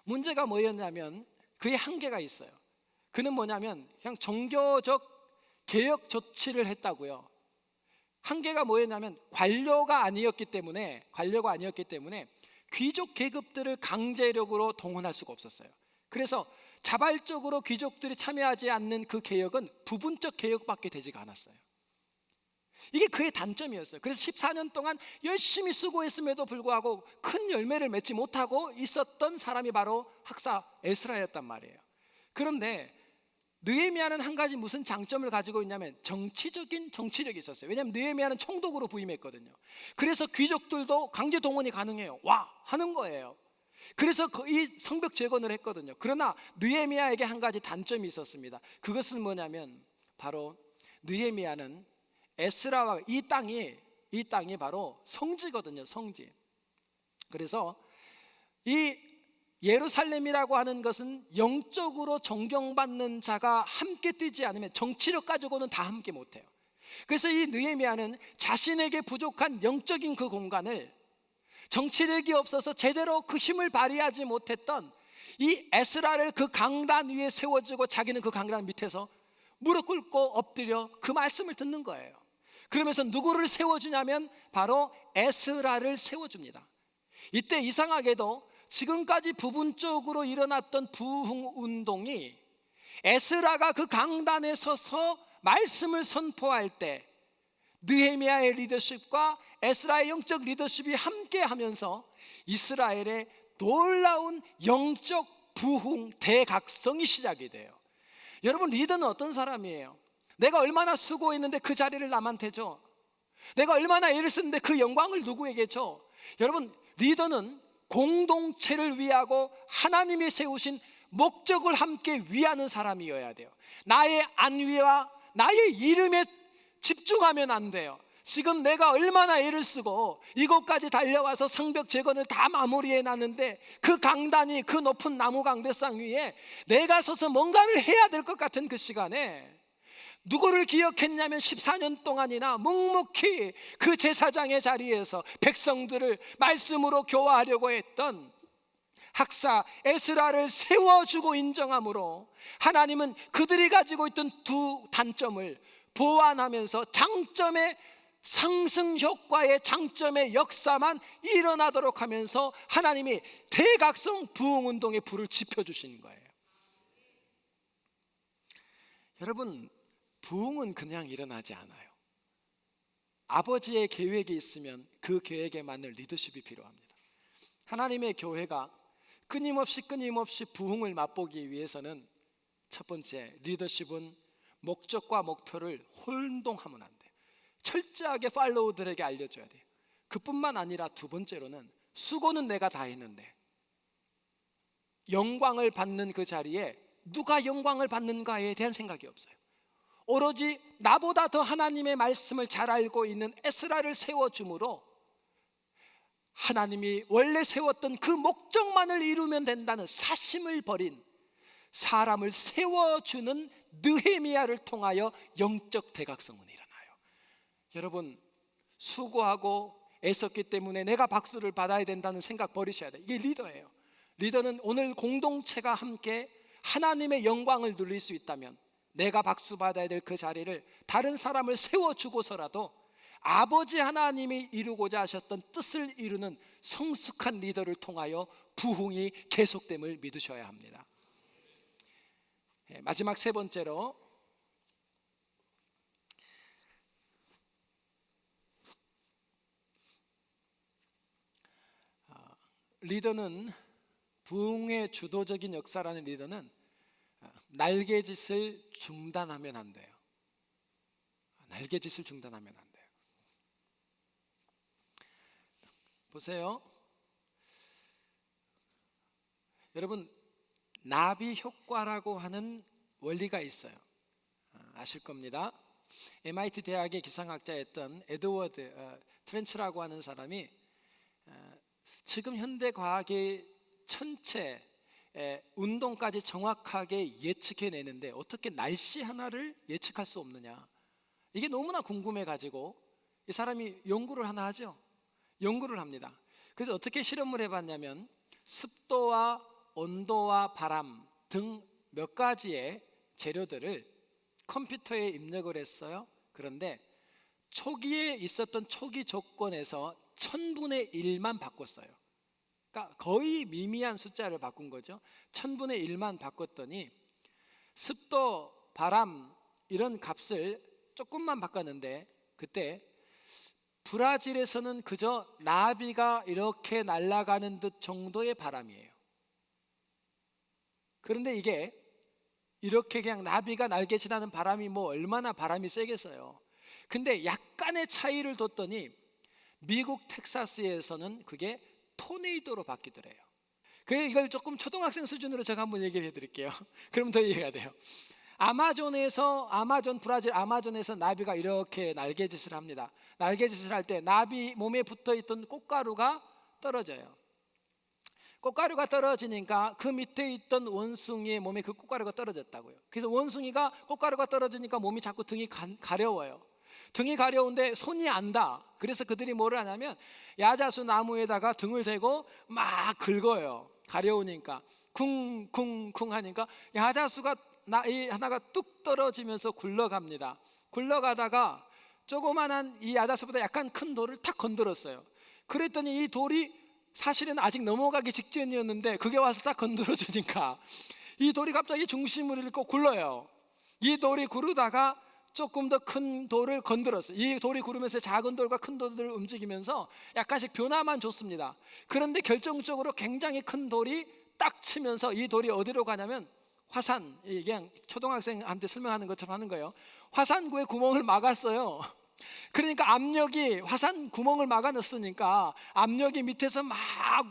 Speaker 1: 문제가 뭐였냐면 그의 한계가 있어요. 그는 뭐냐면 그냥 종교적 개혁 조치를 했다고요. 한계가 뭐였냐면 관료가 아니었기 때문에 귀족 계급들을 강제력으로 동원할 수가 없었어요. 그래서 자발적으로 귀족들이 참여하지 않는 그 개혁은 부분적 개혁밖에 되지가 않았어요. 이게 그의 단점이었어요. 그래서 14년 동안 열심히 수고했음에도 불구하고 큰 열매를 맺지 못하고 있었던 사람이 바로 학사 에스라였단 말이에요. 그런데 느헤미야는 한 가지 무슨 장점을 가지고 있냐면 정치력이 있었어요. 왜냐하면 느헤미야는 총독으로 부임했거든요. 그래서 귀족들도 강제 동원이 가능해요. 와 하는 거예요. 그래서 이 성벽 재건을 했거든요. 그러나 느헤미야에게 한 가지 단점이 있었습니다. 그것은 뭐냐면 바로 느헤미야는 에스라와 이 땅이 바로 성지거든요. 성지. 그래서 이 예루살렘이라고 하는 것은 영적으로 존경받는 자가 함께 뛰지 않으면 정치력 가지고는 다 함께 못해요. 그래서 이 느헤미야는 자신에게 부족한 영적인 그 공간을 정치력이 없어서 제대로 그 힘을 발휘하지 못했던 이 에스라를 그 강단 위에 세워주고 자기는 그 강단 밑에서 무릎 꿇고 엎드려 그 말씀을 듣는 거예요. 그러면서 누구를 세워주냐면 바로 에스라를 세워줍니다. 이때 이상하게도 지금까지 부분적으로 일어났던 부흥운동이 에스라가 그 강단에 서서 말씀을 선포할 때 느헤미야의 리더십과 에스라의 영적 리더십이 함께하면서 이스라엘의 놀라운 영적 부흥 대각성이 시작이 돼요. 여러분, 리더는 어떤 사람이에요? 내가 얼마나 수고했는데 그 자리를 남한테 줘. 내가 얼마나 애를 쓰는데 그 영광을 누구에게 줘. 여러분, 리더는 공동체를 위하고 하나님이 세우신 목적을 함께 위하는 사람이어야 돼요. 나의 안위와 나의 이름에 집중하면 안 돼요. 지금 내가 얼마나 애를 쓰고 이곳까지 달려와서 성벽 재건을 다 마무리해 놨는데 그 강단이, 그 높은 나무 강대상 위에 내가 서서 뭔가를 해야 될 것 같은 그 시간에 누구를 기억했냐면 14년 동안이나 묵묵히 그 제사장의 자리에서 백성들을 말씀으로 교화하려고 했던 학사 에스라를 세워주고 인정함으로 하나님은 그들이 가지고 있던 두 단점을 보완하면서 장점의 상승 효과의 장점의 역사만 일어나도록 하면서 하나님이 대각성 부흥운동의 불을 지펴주신 거예요. 여러분, 부흥은 그냥 일어나지 않아요. 아버지의 계획이 있으면 그 계획에 맞는 리더십이 필요합니다. 하나님의 교회가 끊임없이 부흥을 맛보기 위해서는 첫 번째, 리더십은 목적과 목표를 혼동하면 안 돼요. 철저하게 팔로우들에게 알려줘야 돼요. 그뿐만 아니라 두 번째로는 수고는 내가 다 했는데 영광을 받는 그 자리에 누가 영광을 받는가에 대한 생각이 없어요. 오로지 나보다 더 하나님의 말씀을 잘 알고 있는 에스라를 세워줌으로 하나님이 원래 세웠던 그 목적만을 이루면 된다는 사심을 버린 사람을 세워주는 느헤미야를 통하여 영적 대각성은 일어나요. 여러분, 수고하고 애썼기 때문에 내가 박수를 받아야 된다는 생각 버리셔야 돼요. 이게 리더예요. 리더는 오늘 공동체가 함께 하나님의 영광을 누릴 수 있다면 내가 박수 받아야 될 그 자리를 다른 사람을 세워주고서라도 아버지 하나님이 이루고자 하셨던 뜻을 이루는 성숙한 리더를 통하여 부흥이 계속됨을 믿으셔야 합니다. 마지막 세 번째로, 리더는, 부흥의 주도적인 역사라는 리더는 날개짓을 중단하면 안 돼요. 날개짓을 중단하면 안 돼요. 보세요. 여러분, 나비 효과라고 하는 원리가 있어요. 아실 겁니다. MIT 대학의 기상학자였던 에드워드 트렌치라고 하는 사람이 지금 현대 과학의 전체 운동까지 정확하게 예측해내는데 어떻게 날씨 하나를 예측할 수 없느냐, 이게 너무나 궁금해가지고 이 사람이 연구를 하나 하죠. 연구를 합니다. 그래서 어떻게 실험을 해봤냐면 습도와 온도와 바람 등 몇 가지의 재료들을 컴퓨터에 입력을 했어요. 그런데 초기에 있었던 초기 조건에서 1000분의 1만 바꿨어요. 그러니까 거의 미미한 숫자를 바꾼 거죠. 1000분의 1만 바꿨더니 습도, 바람 이런 값을 조금만 바꿨는데 그때 브라질에서는 그저 나비가 이렇게 날아가는 듯 정도의 바람이에요. 그런데 이게 이렇게 그냥 나비가 날개짓하는 바람이 뭐 얼마나 바람이 세겠어요. 근데 약간의 차이를 뒀더니 미국 텍사스에서는 그게 토네이도로 바뀌더래요. 그래서 이걸 조금 초등학생 수준으로 제가 한번 얘기를 해드릴게요. 그럼 더 이해가 돼요. 브라질 아마존에서 나비가 이렇게 날개짓을 합니다. 날개짓을 할 때 나비 몸에 붙어있던 꽃가루가 떨어져요. 꽃가루가 떨어지니까 그 밑에 있던 원숭이의 몸에 그 꽃가루가 떨어졌다고요. 그래서 원숭이가 꽃가루가 떨어지니까 몸이 자꾸 등이 가려워요. 등이 가려운데 손이 안 닿아. 그래서 그들이 뭐를 하냐면 야자수 나무에다가 등을 대고 막 긁어요. 가려우니까 쿵쿵쿵 하니까 야자수가 하나가 뚝 떨어지면서 굴러갑니다. 굴러가다가 조그만한 이 야자수보다 약간 큰 돌을 탁 건드렸어요. 그랬더니 이 돌이 사실은 아직 넘어가기 직전이었는데 그게 와서 딱 건드려 주니까 이 돌이 갑자기 중심을 잃고 굴러요. 이 돌이 구르다가 조금 더 큰 돌을 건드렸어요. 이 돌이 구르면서 작은 돌과 큰 돌을 움직이면서 약간씩 변화만 줬습니다. 그런데 결정적으로 굉장히 큰 돌이 딱 치면서 이 돌이 어디로 가냐면 화산, 그냥 초등학생한테 설명하는 것처럼 하는 거예요. 화산구에 구멍을 막았어요. 그러니까 압력이, 화산 구멍을 막아놨으니까 압력이 밑에서 막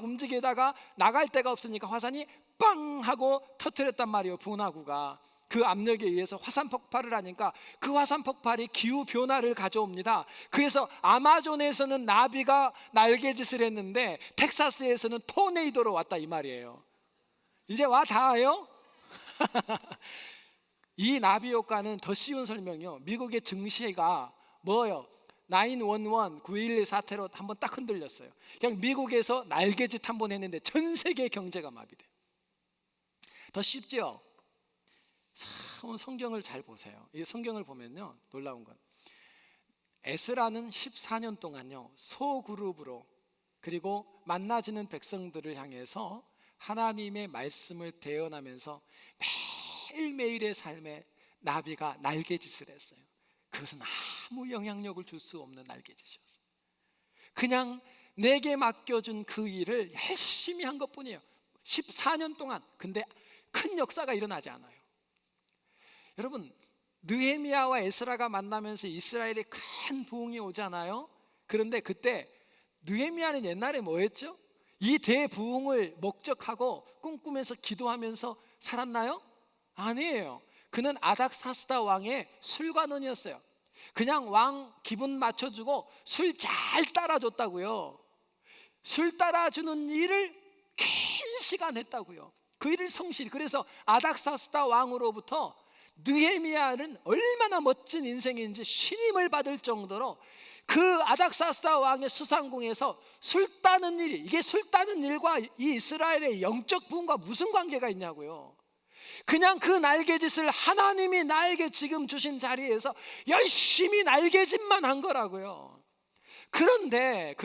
Speaker 1: 움직이다가 나갈 데가 없으니까 화산이 빵 하고 터뜨렸단 말이에요. 분화구가 그 압력에 의해서 화산 폭발을 하니까 그 화산 폭발이 기후 변화를 가져옵니다. 그래서 아마존에서는 나비가 날개짓을 했는데 텍사스에서는 토네이도로 왔다 이 말이에요. 이제 와 닿아요? 이 나비 효과는 더 쉬운 설명이요. 미국의 증시가 뭐요? 911, 9.11 사태로 한번 딱 흔들렸어요. 그냥 미국에서 날개짓 한번 했는데 전 세계 경제가 마비돼요. 더 쉽죠? 성경을 잘 보세요. 이 성경을 보면요, 놀라운 건 에스라는 14년 동안요 소그룹으로 그리고 만나지는 백성들을 향해서 하나님의 말씀을 대언하면서 매일매일의 삶에 나비가 날개짓을 했어요. 그것은 아무 영향력을 줄 수 없는 날개짓이었어요. 그냥 내게 맡겨준 그 일을 열심히 한 것뿐이에요. 14년 동안. 근데 큰 역사가 일어나지 않아요. 여러분, 느헤미야와 에스라가 만나면서 이스라엘에 큰 부흥이 오잖아요. 그런데 그때 느헤미야는 옛날에 뭐 했죠? 이 대부흥을 목적하고 꿈꾸면서 기도하면서 살았나요? 아니에요. 그는 아닥사스다 왕의 술관원이었어요. 그냥 왕 기분 맞춰주고 술 잘 따라줬다고요. 술 따라주는 일을 긴 시간 했다고요. 그 일을 성실히. 그래서 아닥사스다 왕으로부터 느헤미야는 얼마나 멋진 인생인지 신임을 받을 정도로 그 아닥사스다 왕의 수상궁에서 술 따는 일이, 이게 술 따는 일과 이 이스라엘의 영적 부흥과 무슨 관계가 있냐고요. 그냥 그 날개짓을 하나님이 나에게 지금 주신 자리에서 열심히 날개짓만 한 거라고요. 그런데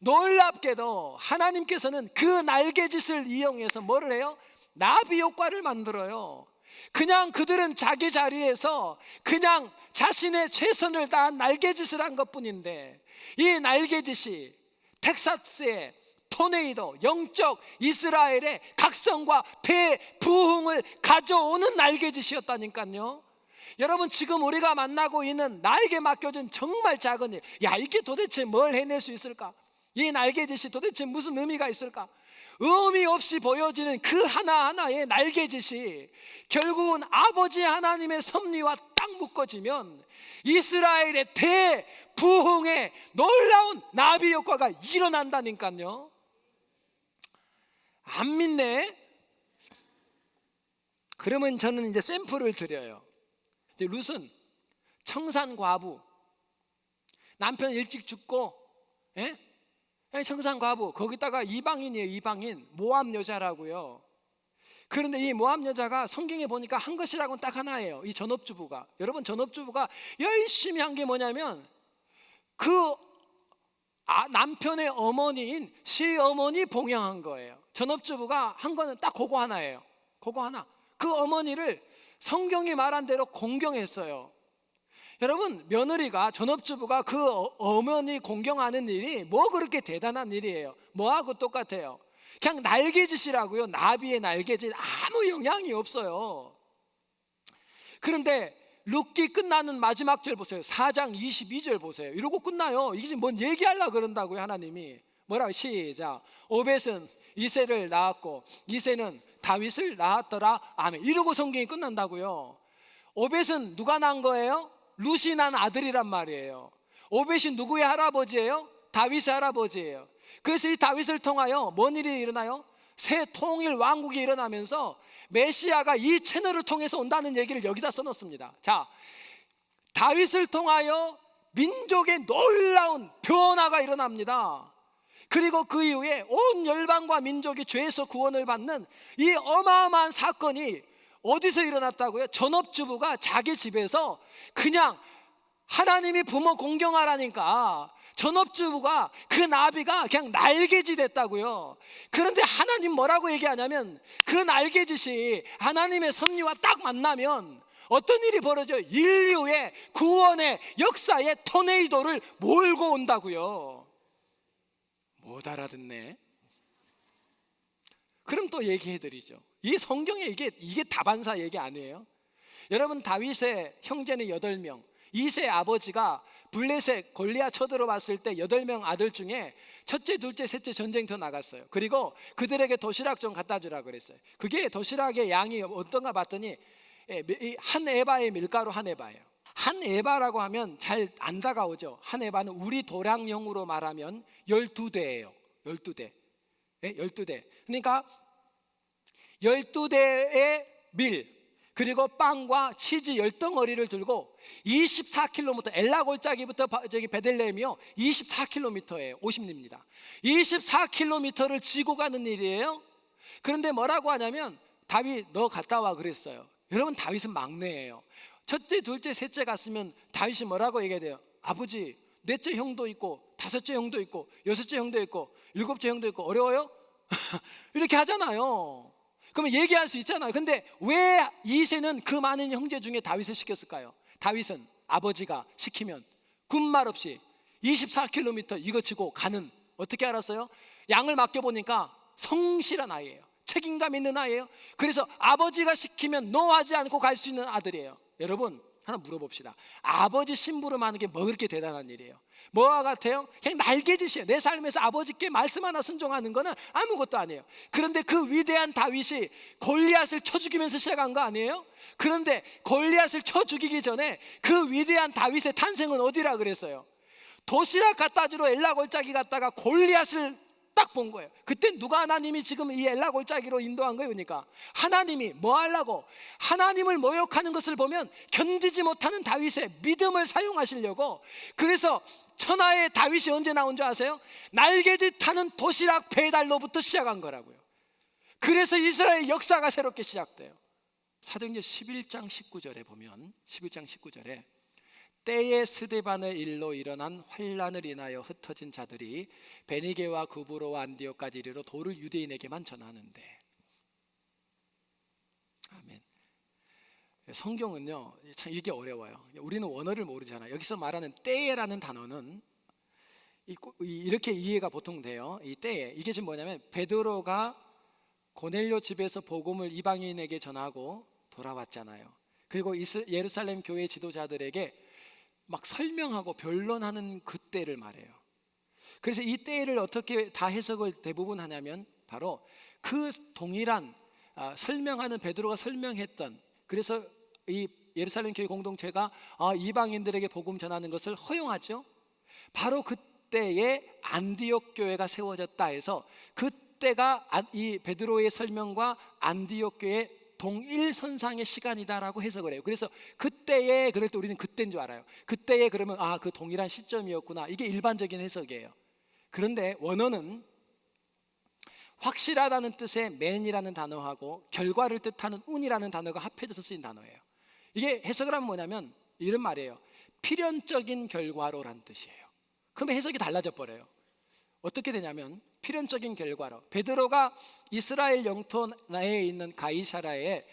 Speaker 1: 놀랍게도 하나님께서는 그 날개짓을 이용해서 뭐를 해요? 나비 효과를 만들어요. 그냥 그들은 자기 자리에서 그냥 자신의 최선을 다한 날개짓을 한 것뿐인데, 이 날개짓이 텍사스의 토네이도, 영적 이스라엘의 각성과 대부흥을 가져오는 날개짓이었다니까요. 여러분, 지금 우리가 만나고 있는 나에게 맡겨진 정말 작은 일, 야, 이게 도대체 뭘 해낼 수 있을까? 이 날개짓이 도대체 무슨 의미가 있을까? 의미 없이 보여지는 그 하나하나의 날개짓이 결국은 아버지 하나님의 섭리와 딱 묶어지면 이스라엘의 대부흥의 놀라운 나비 효과가 일어난다니까요. 안 믿네? 그러면 저는 이제 샘플을 드려요. 룻은 청산과부, 남편 일찍 죽고, 청산과부, 거기다가 이방인이에요. 이방인, 모압 여자라고요. 그런데 이 모압 여자가 성경에 보니까 한 것이라고는 딱 하나예요. 이 전업주부가, 여러분, 전업주부가 열심히 한 게 뭐냐면 그 남편의 어머니인 시어머니 봉양한 거예요. 전업주부가 한 거는 딱 그거 하나예요. 그거 하나. 그 어머니를 성경이 말한 대로 공경했어요. 여러분, 며느리가, 전업주부가 그 어머니 공경하는 일이 뭐 그렇게 대단한 일이에요? 뭐하고 똑같아요? 그냥 날개짓이라고요. 나비의 날개짓. 아무 영향이 없어요. 그런데 룻기 끝나는 마지막 절 보세요. 4장 22절 보세요. 이러고 끝나요. 이게 뭔 얘기하려고 그런다고요. 하나님이 뭐라고? 시작. 오벳은 이새를 낳았고 이새는 다윗을 낳았더라. 아멘. 이러고 성경이 끝난다고요. 오벳은 누가 낳은 거예요? 룻이 낳은 아들이란 말이에요. 오벳이 누구의 할아버지예요? 다윗의 할아버지예요. 그래서 이 다윗을 통하여 뭔 일이 일어나요? 새 통일 왕국이 일어나면서 메시아가 이 채널을 통해서 온다는 얘기를 여기다 써놓습니다. 자, 다윗을 통하여 민족의 놀라운 변화가 일어납니다. 그리고 그 이후에 온 열방과 민족이 죄에서 구원을 받는 이 어마어마한 사건이 어디서 일어났다고요? 전업주부가 자기 집에서 그냥 하나님이 부모 공경하라니까 전업주부가 그 나비가 그냥 날개짓 했다고요. 그런데 하나님 뭐라고 얘기하냐면 그 날개짓이 하나님의 섭리와 딱 만나면 어떤 일이 벌어져요? 인류의 구원의 역사의 토네이도를 몰고 온다고요. 못 알아듣네. 그럼 또 얘기해드리죠. 이 성경에 이게 다반사 얘기 아니에요? 여러분, 다윗의 형제는 8명, 이새의 아버지가 블레셋 골리앗 쳐들어왔을 때 8명 아들 중에 첫째, 둘째, 셋째 전쟁터 나갔어요. 그리고 그들에게 도시락 좀 갖다 주라 그랬어요. 그게 도시락의 양이 어떤가 봤더니 한 에바의 밀가루 한 에바예요. 한 에바라고 하면 잘 안 다가오죠. 한 에바는 우리 도량형으로 말하면 12대예요. 12대. 12대. 그러니까 12대의 밀, 그리고 빵과 치즈 10덩어리를 들고 24km, 엘라 골짜기부터 저기 베들레헴이요 24km예요. 50리입니다. 24km를 지고 가는 일이에요. 그런데 뭐라고 하냐면 다윗 너 갔다 와 그랬어요. 여러분, 다윗은 막내예요. 첫째, 둘째, 셋째 갔으면 다윗이 뭐라고 얘기해야 돼요? 아버지, 넷째 형도 있고 다섯째 형도 있고 여섯째 형도 있고 일곱째 형도 있고 어려워요? 이렇게 하잖아요. 그러면 얘기할 수 있잖아요. 근데 왜 이새는 그 많은 형제 중에 다윗을 시켰을까요? 다윗은 아버지가 시키면 군말 없이 24km 이거 지고 가는, 어떻게 알았어요? 양을 맡겨보니까 성실한 아이예요. 책임감 있는 아이예요. 그래서 아버지가 시키면 노하지 않고 갈 수 있는 아들이에요. 여러분, 하나 물어봅시다. 아버지 심부름하는 게 뭐 그렇게 대단한 일이에요? 뭐와 같아요? 그냥 날개짓이에요. 내 삶에서 아버지께 말씀 하나 순종하는 거는 아무것도 아니에요. 그런데 그 위대한 다윗이 골리앗을 쳐 죽이면서 시작한 거 아니에요? 그런데 골리앗을 쳐 죽이기 전에 그 위대한 다윗의 탄생은 어디라 그랬어요? 도시락 갖다 주러 엘라 골짜기 갔다가 골리앗을 딱 본 거예요. 그때 누가 하나님이 지금 이 엘라 골짜기로 인도한 거예요? 그러니까 하나님이 뭐 하려고? 하나님을 모욕하는 것을 보면 견디지 못하는 다윗의 믿음을 사용하시려고. 그래서 천하의 다윗이 언제 나온 줄 아세요? 날개짓 타는 도시락 배달로부터 시작한 거라고요. 그래서 이스라엘 역사가 새롭게 시작돼요. 사도행전 11장 19절에 보면 11장 19절에 때에 스데반의 일로 일어난 환란을 인하여 흩어진 자들이 베니게와 구브로와 안디옥까지 이르러 도를 유대인에게만 전하는데. 아멘. 성경은요 참 이게 어려워요. 우리는 원어를 모르잖아요. 여기서 말하는 때에라는 단어는 이렇게 이해가 보통 돼요. 이 때에, 이게 지금 뭐냐면 베드로가 고넬료 집에서 복음을 이방인에게 전하고 돌아왔잖아요. 그리고 예루살렘 교회 지도자들에게 막 설명하고 변론하는 그 때를 말해요. 그래서 이 때를 어떻게 다 해석을 대부분 하냐면 바로 그 동일한 설명하는 베드로가 설명했던, 그래서 이 예루살렘 교회 공동체가 이방인들에게 복음 전하는 것을 허용하죠. 바로 그때에 안디옥 교회가 세워졌다 해서 그때가 이 베드로의 설명과 안디옥 교회 동일선상의 시간이다라고 해석을 해요. 그래서 그때에, 그럴 때 우리는 그때인 줄 알아요. 그때에 그러면 그 동일한 시점이었구나, 이게 일반적인 해석이에요. 그런데 원어는 확실하다는 뜻의 man이라는 단어하고 결과를 뜻하는 운이라는 단어가 합해져서 쓰인 단어예요. 이게 해석을 하면 뭐냐면 이런 말이에요. 필연적인 결과로란 뜻이에요. 그러면 해석이 달라져 버려요. 어떻게 되냐면 필연적인 결과로 베드로가 이스라엘 영토 내에 있는 가이사라의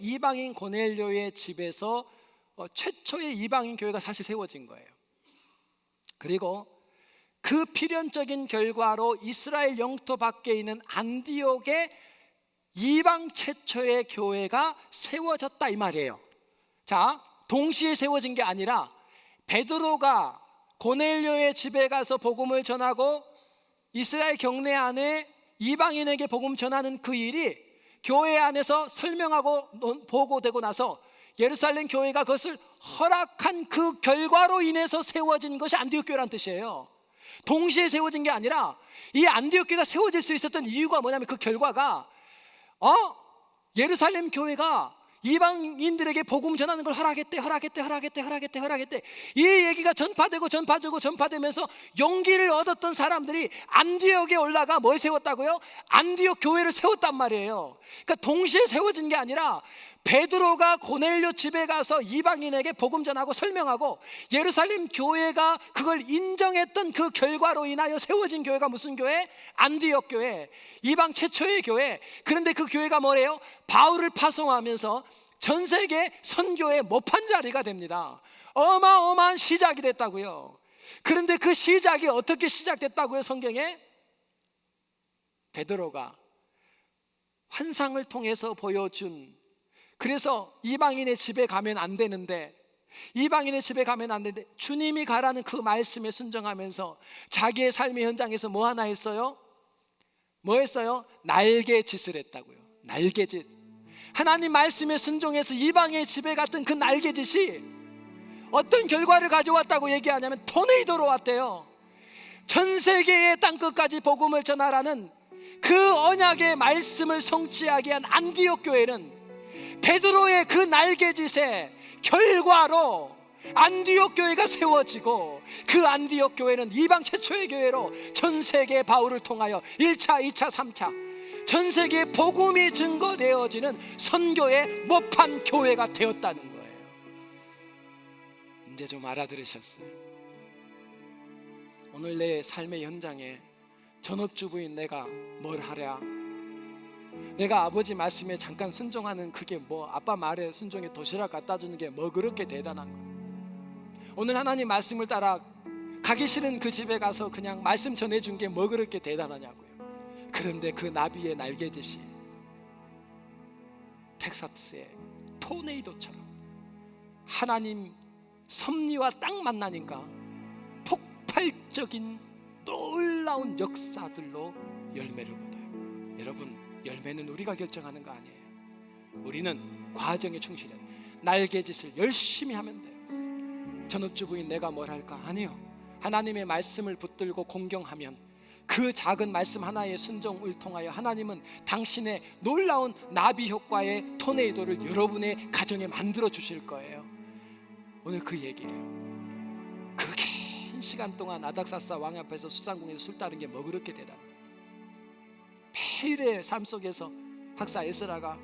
Speaker 1: 이방인 고넬료의 집에서 최초의 이방인 교회가 사실 세워진 거예요. 그리고 그 필연적인 결과로 이스라엘 영토 밖에 있는 안디옥의 이방 최초의 교회가 세워졌다 이 말이에요. 자, 동시에 세워진 게 아니라 베드로가 고넬료의 집에 가서 복음을 전하고 이스라엘 경내 안에 이방인에게 복음 전하는 그 일이 교회 안에서 설명하고 보고되고 나서 예루살렘 교회가 그것을 허락한 그 결과로 인해서 세워진 것이 안디옥 교회란 뜻이에요. 동시에 세워진 게 아니라 이 안디옥 교회가 세워질 수 있었던 이유가 뭐냐면 그 결과가 예루살렘 교회가 이방인들에게 복음 전하는 걸 허락했대. 이 얘기가 전파되면서 용기를 얻었던 사람들이 안디옥에 올라가 뭘 세웠다고요? 안디옥 교회를 세웠단 말이에요. 그러니까 동시에 세워진 게 아니라 베드로가 고넬료 집에 가서 이방인에게 복음 전하고 설명하고 예루살렘 교회가 그걸 인정했던 그 결과로 인하여 세워진 교회가 무슨 교회? 안디옥 교회, 이방 최초의 교회. 그런데 그 교회가 뭐래요? 바울을 파송하면서 전 세계 선교의 모판 자리가 됩니다. 어마어마한 시작이 됐다고요. 그런데 그 시작이 어떻게 시작됐다고요? 성경에 베드로가 환상을 통해서 보여준, 그래서 이방인의 집에 가면 안 되는데 주님이 가라는 그 말씀에 순종하면서 자기의 삶의 현장에서 뭐 하나 했어요? 뭐 했어요? 날개짓을 했다고요. 날개짓. 하나님 말씀에 순종해서 이방의 집에 갔던 그 날개짓이 어떤 결과를 가져왔다고 얘기하냐면 토네이도로 왔대요. 전 세계의 땅끝까지 복음을 전하라는 그 언약의 말씀을 성취하게 한 안디옥 교회는 베드로의 그 날개짓의 결과로 안디옥 교회가 세워지고, 그 안디옥 교회는 이방 최초의 교회로 전 세계 바울을 통하여 1차, 2차, 3차 전 세계에 복음이 증거되어지는 선교의 모판 교회가 되었다는 거예요. 이제 좀 알아들으셨어요? 오늘 내 삶의 현장에 전업주부인 내가 뭘 하랴? 내가 아버지 말씀에 잠깐 순종하는 그게 뭐, 아빠 말에 순종해 도시락 갖다 주는 게 뭐 그렇게 대단한 거? 오늘 하나님 말씀을 따라 가기 싫은 그 집에 가서 그냥 말씀 전해준 게 뭐 그렇게 대단하냐고요. 그런데 그 나비의 날개짓이 텍사스의 토네이도처럼 하나님 섭리와 딱 만나니까 폭발적인 놀라운 역사들로 열매를 거둬요. 여러분, 열매는 우리가 결정하는 거 아니에요. 우리는 과정에 충실해 날개짓을 열심히 하면 돼요. 전업주부인 내가 뭘 할까? 아니요. 하나님의 말씀을 붙들고 공경하면 그 작은 말씀 하나의 순종을 통하여 하나님은 당신의 놀라운 나비 효과의 토네이도를 여러분의 가정에 만들어 주실 거예요. 오늘 그 얘기예요. 그 긴 시간 동안 아닥사스다 왕 앞에서 수상궁에서 술 따른 게 뭐 그렇게 대단해. 매일의 삶 속에서 학사 에스라가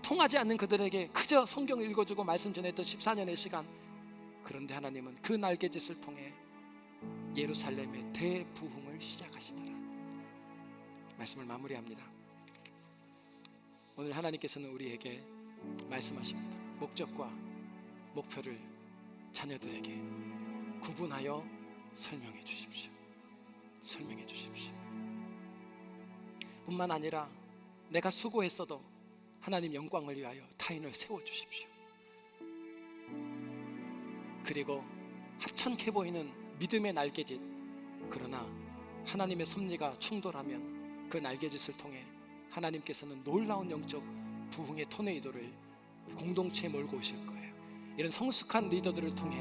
Speaker 1: 통하지 않는 그들에게 그저 성경을 읽어주고 말씀 전했던 14년의 시간, 그런데 하나님은 그 날개짓을 통해 예루살렘의 대부흥을 시작하시더라. 말씀을 마무리합니다. 오늘 하나님께서는 우리에게 말씀하십니다. 목적과 목표를 자녀들에게 구분하여 설명해 주십시오. 설명해 주십시오. 뿐만 아니라 내가 수고했어도 하나님 영광을 위하여 타인을 세워주십시오. 그리고 하찮게 보이는 믿음의 날개짓, 그러나 하나님의 섭리가 충돌하면 그 날개짓을 통해 하나님께서는 놀라운 영적 부흥의 토네이도를 공동체에 몰고 오실 거예요. 이런 성숙한 리더들을 통해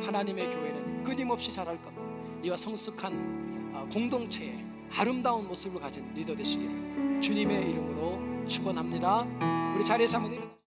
Speaker 1: 하나님의 교회는 끊임없이 자랄 겁니다. 이와 성숙한 공동체의 아름다운 모습을 가진 리더 되시기를 주님의 이름으로 축원합니다. 우리 자리에서 한번 일어나